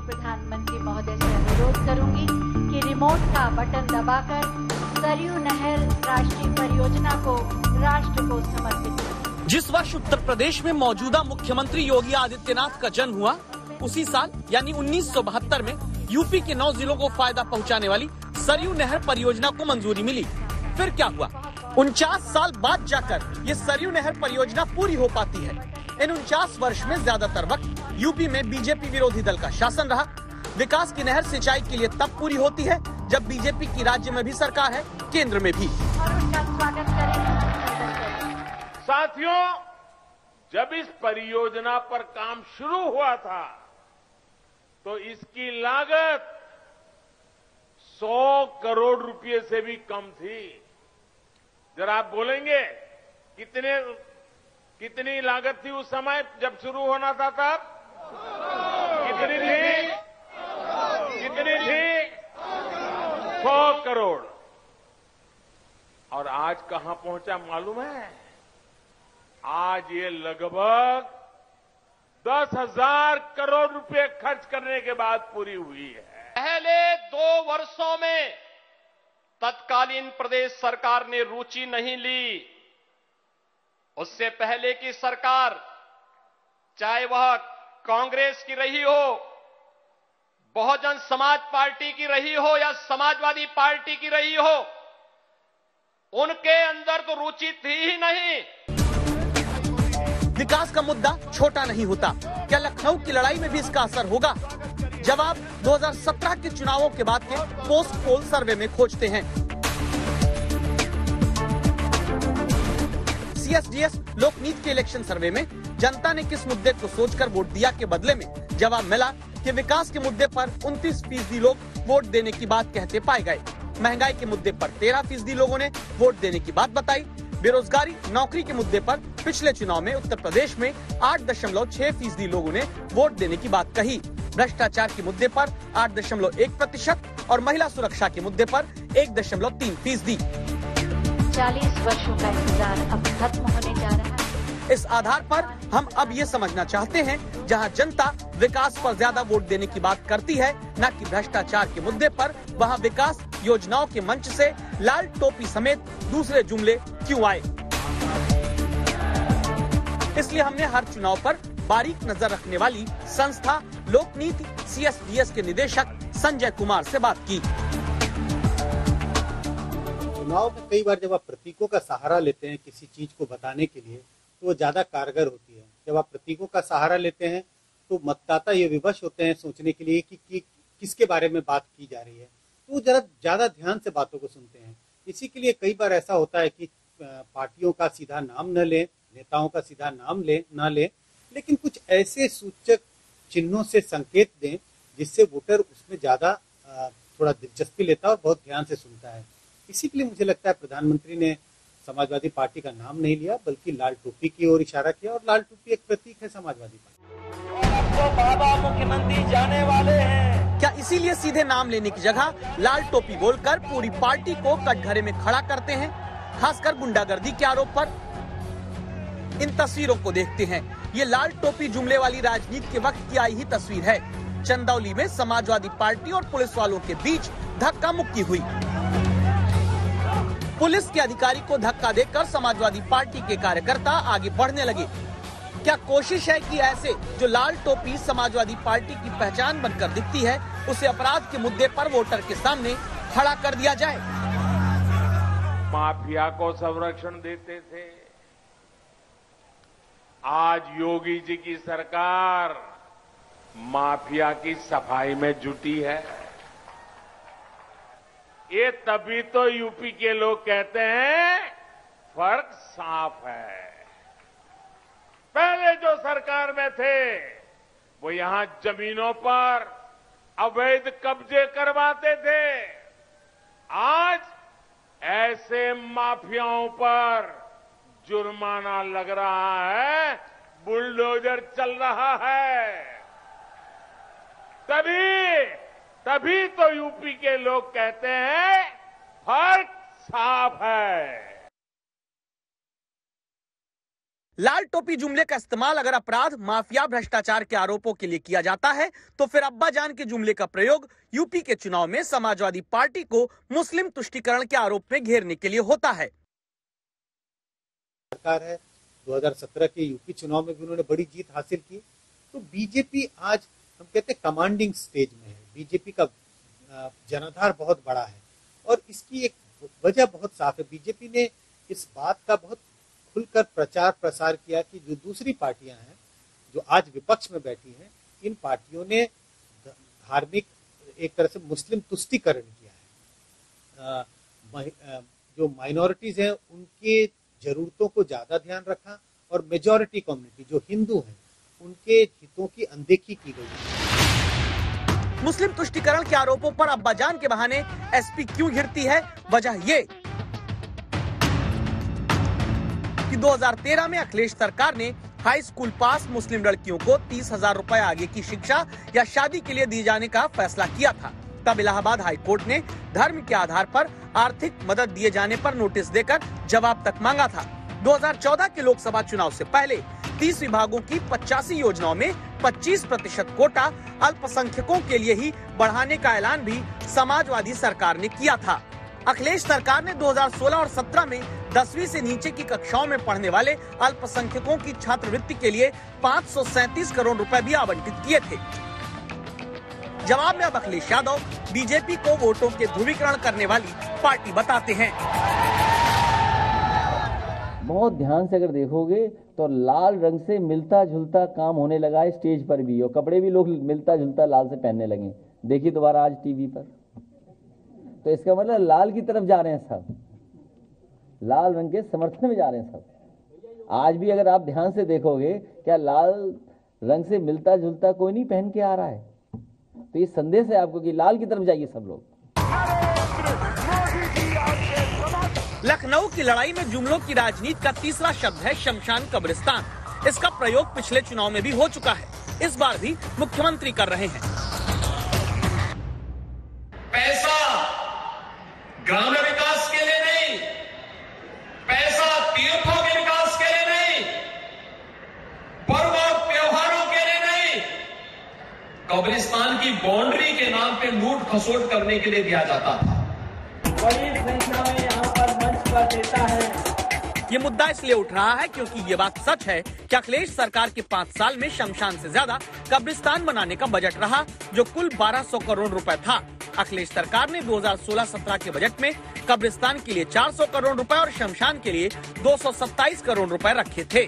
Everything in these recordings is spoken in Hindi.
प्रधानमंत्री महोदय से अनुरोध करूंगी कि रिमोट का बटन दबाकर सरयू नहर राष्ट्रीय परियोजना को राष्ट्र को समर्पित करें। जिस वर्ष उत्तर प्रदेश में मौजूदा मुख्यमंत्री योगी आदित्यनाथ का जन्म हुआ, उसी साल यानी 1972 में यूपी के 9 जिलों को फायदा पहुंचाने वाली सरयू नहर परियोजना को मंजूरी मिली। फिर क्या हुआ? 49 साल बाद जाकर ये सरयू नहर परियोजना पूरी हो पाती है। इन 49 वर्ष में ज्यादातर वक्त यूपी में बीजेपी विरोधी दल का शासन रहा। विकास की नहर सिंचाई के लिए तब पूरी होती है जब बीजेपी की राज्य में भी सरकार है, केंद्र में भी। साथियों, जब इस परियोजना पर काम शुरू हुआ था तो इसकी लागत 100 करोड़ रुपए से भी कम थी। जरा आप बोलेंगे कितनी लागत थी उस समय जब शुरू होना था तब? कितनी थी? 100 करोड़। और आज कहां पहुंचा मालूम है? आज ये लगभग 10,000 करोड़ रुपए खर्च करने के बाद पूरी हुई है। पहले 2 वर्षों में तत्कालीन प्रदेश सरकार ने रुचि नहीं ली। उससे पहले की सरकार, चाहे वह कांग्रेस की रही हो, बहुजन समाज पार्टी की रही हो या समाजवादी पार्टी की रही हो, उनके अंदर तो रुचि थी ही नहीं। विकास का मुद्दा छोटा नहीं होता। क्या लखनऊ की लड़ाई में भी इसका असर होगा? जवाब 2017 के चुनावों के बाद के पोस्ट पोल सर्वे में खोजते हैं। CSDS लोकनीति के इलेक्शन सर्वे में जनता ने किस मुद्दे को सोचकर वोट दिया के बदले में जवाब मिला कि विकास के मुद्दे पर 29% लोग वोट देने की बात कहते पाए गए। महंगाई के मुद्दे पर 13% लोगों ने वोट देने की बात बताई। बेरोजगारी, नौकरी के मुद्दे पर पिछले चुनाव में उत्तर प्रदेश में 8.6% लोगों ने वोट देने की बात कही। भ्रष्टाचार के मुद्दे पर 8.1% और महिला सुरक्षा के मुद्दे पर 1.3%। 40 वर्षों का इंतजार अब खत्म होने जा रहा है। इस आधार पर हम अब ये समझना चाहते हैं, जहां जनता विकास पर ज्यादा वोट देने की बात करती है, न कि भ्रष्टाचार के मुद्दे पर, वहां विकास योजनाओं के मंच से लाल टोपी समेत दूसरे जुमले क्यों आए? इसलिए हमने हर चुनाव पर बारीक नजर रखने वाली संस्था लोकनीति CSDS के निदेशक संजय कुमार से बात की। चुनाव में कई बार जब आप प्रतीकों का सहारा लेते हैं किसी चीज को बताने के लिए, तो वो ज्यादा कारगर होती है। जब आप प्रतीकों का सहारा लेते हैं तो मतदाता ये विवश होते हैं सोचने के लिए कि किसके बारे में बात की जा रही है, तो वो जरा ज्यादा ध्यान से बातों को सुनते हैं। इसी के लिए कई बार ऐसा होता है कि पार्टियों का सीधा नाम न लें, नेताओं का सीधा नाम न लें, लेकिन कुछ ऐसे सूचक चिन्हों से संकेत दें जिससे वोटर उसमें ज्यादा थोड़ा दिलचस्पी लेता है और बहुत ध्यान से सुनता है। इसी के लिए मुझे लगता है प्रधानमंत्री ने समाजवादी पार्टी का नाम नहीं लिया, बल्कि लाल टोपी की ओर इशारा किया, और लाल टोपी एक प्रतीक है समाजवादी पार्टी। तो बाबा मुख्यमंत्री जाने वाले हैं। क्या इसीलिए सीधे नाम लेने की जगह लाल टोपी बोलकर पूरी पार्टी को कटघरे में खड़ा करते हैं, खासकर गुंडागर्दी के आरोप पर? इन तस्वीरों को देखते हैं। ये लाल टोपी जुमले वाली राजनीति के वक्त की आई ही तस्वीर है। चंदौली में समाजवादी पार्टी और पुलिस वालों के बीच धक्का मुक्की हुई। पुलिस के अधिकारी को धक्का देकर समाजवादी पार्टी के कार्यकर्ता आगे बढ़ने लगे। क्या कोशिश है कि ऐसे जो लाल टोपी समाजवादी पार्टी की पहचान बनकर दिखती है, उसे अपराध के मुद्दे पर वोटर के सामने खड़ा कर दिया जाए? माफिया को संरक्षण देते थे। आज योगी जी की सरकार माफिया की सफाई में जुटी है। ये तभी तो यूपी के लोग कहते हैं फर्क साफ है। पहले जो सरकार में थे वो यहां जमीनों पर अवैध कब्जे करवाते थे। आज ऐसे माफियाओं पर जुर्माना लग रहा है, बुलडोजर चल रहा है। तभी तो यूपी के लोग कहते हैं फर्क साफ है। लाल टोपी जुमले का इस्तेमाल अगर अपराध, माफिया, भ्रष्टाचार के आरोपों के लिए किया जाता है तो फिर अब्बा जान के जुमले का प्रयोग यूपी के चुनाव में समाजवादी पार्टी को मुस्लिम तुष्टीकरण के आरोप में घेरने के लिए होता है। सरकार है 2017 के यूपी चुनाव में भी उन्होंने बड़ी जीत हासिल की। तो बीजेपी आज हम कहते हैं कमांडिंग स्टेज में है। बीजेपी का जनाधार बहुत बड़ा है और इसकी एक वजह बहुत साफ है। बीजेपी ने इस बात का बहुत खुलकर प्रचार प्रसार किया कि जो दूसरी पार्टियां हैं जो आज विपक्ष में बैठी हैं, इन पार्टियों ने धार्मिक एक तरह से मुस्लिम तुष्टीकरण किया है। जो माइनॉरिटीज हैं उनके जरूरतों को ज्यादा ध्यान रखा और मेजॉरिटी कम्युनिटी जो हिंदू हैं उनके हितों की अनदेखी की गई है। मुस्लिम तुष्टीकरण के आरोपों पर अब्बा जान के बहाने एसपी क्यों घिरती है? वजह ये कि 2013 में अखिलेश सरकार ने हाई स्कूल पास मुस्लिम लड़कियों को 30,000 रुपए आगे की शिक्षा या शादी के लिए दिए जाने का फैसला किया था। तब इलाहाबाद हाई कोर्ट ने धर्म के आधार पर आर्थिक मदद दिए जाने पर नोटिस देकर जवाब तक मांगा था। 2014 के लोकसभा चुनाव से पहले 30 विभागों की 85 योजनाओं में 25% कोटा अल्पसंख्यकों के लिए ही बढ़ाने का ऐलान भी समाजवादी सरकार ने किया था। अखिलेश सरकार ने 2016 और 17 में 10वीं से नीचे की कक्षाओं में पढ़ने वाले अल्पसंख्यकों की छात्रवृत्ति के लिए 537 करोड़ रुपए भी आवंटित किए थे। जवाब में अब अखिलेश यादव बीजेपी को वोटों के ध्रुवीकरण करने वाली पार्टी बताते हैं। बहुत ध्यान से अगर देखोगे तो लाल रंग से मिलता जुलता काम होने लगा है स्टेज पर भी, और कपड़े भी लोग मिलता जुलता लाल से पहनने लगे। देखिए दोबारा आज टीवी पर, तो इसका मतलब लाल की तरफ जा रहे हैं सब, लाल रंग के समर्थन में जा रहे हैं सब। आज भी अगर आप ध्यान से देखोगे क्या लाल रंग से मिलता जुलता कोई नहीं पहन के आ रहा है। तो ये संदेश है आपको कि लाल की तरफ जाइए सब लोग। लखनऊ की लड़ाई में जुमलों की राजनीति का तीसरा शब्द है शमशान कब्रिस्तान। इसका प्रयोग पिछले चुनाव में भी हो चुका है, इस बार भी मुख्यमंत्री कर रहे हैं। पैसा ग्रामीण विकास के लिए नहीं, पैसा तीर्थों के विकास के लिए नहीं, पर्व और त्योहारों के लिए नहीं, कब्रिस्तान की बाउंड्री के नाम पे लूट खसोट करने के लिए दिया जाता था। बड़ी संख्या में यहाँ पर मंच पर देता है। ये मुद्दा इसलिए उठ रहा है क्योंकि ये बात सच है कि अखिलेश सरकार के 5 साल में शमशान से ज्यादा कब्रिस्तान बनाने का बजट रहा, जो कुल 1200 करोड़ रुपए था। अखिलेश सरकार ने 2016-17 के बजट में कब्रिस्तान के लिए 400 करोड़ रुपए और शमशान के लिए 227 करोड़ रुपए रखे थे।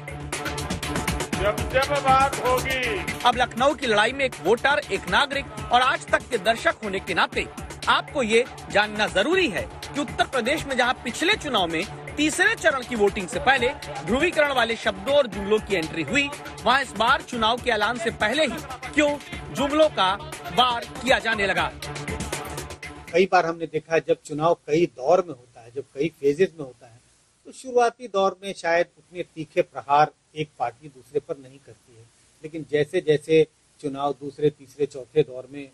जब बात होगी, अब लखनऊ की लड़ाई में एक वोटर, एक नागरिक और आज तक के दर्शक होने के नाते आपको ये जानना जरूरी है कि उत्तर प्रदेश में जहां पिछले चुनाव में तीसरे चरण की वोटिंग से पहले ध्रुवीकरण वाले शब्दों और जुमलों की एंट्री हुई, वहां इस बार चुनाव के ऐलान से पहले ही क्यों जुमलों का वार किया जाने लगा। कई बार हमने देखा है जब चुनाव कई दौर में होता है, जब कई फेजेस में होता है, तो शुरुआती दौर में शायद उतने तीखे प्रहार एक पार्टी दूसरे पर नहीं करती है, लेकिन जैसे जैसे चुनाव दूसरे, तीसरे, चौथे दौर में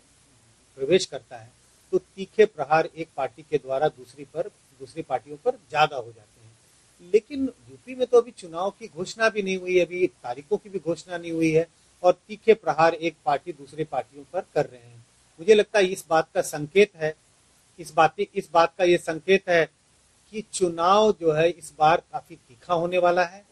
प्रवेश करता है तो तीखे प्रहार एक पार्टी के द्वारा दूसरी पार्टियों पर ज्यादा हो जाते हैं। लेकिन यूपी में तो अभी चुनाव की घोषणा भी नहीं हुई, अभी तारीखों की भी घोषणा नहीं हुई है और तीखे प्रहार एक पार्टी दूसरी पार्टियों पर कर रहे हैं। मुझे लगता है इस बात का संकेत है, इस बात का ये संकेत है कि चुनाव जो है इस बार काफी तीखा होने वाला है।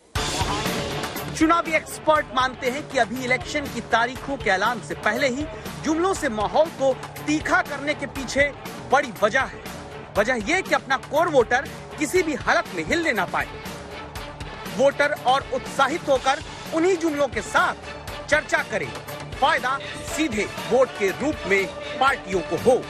चुनावी एक्सपर्ट मानते हैं कि अभी इलेक्शन की तारीखों के ऐलान से पहले ही जुमलों से माहौल को तीखा करने के पीछे बड़ी वजह है। वजह यह कि अपना कोर वोटर किसी भी हालत में हिलने ना पाए। वोटर और उत्साहित होकर उन्हीं जुमलों के साथ चर्चा करे, फायदा सीधे वोट के रूप में पार्टियों को हो।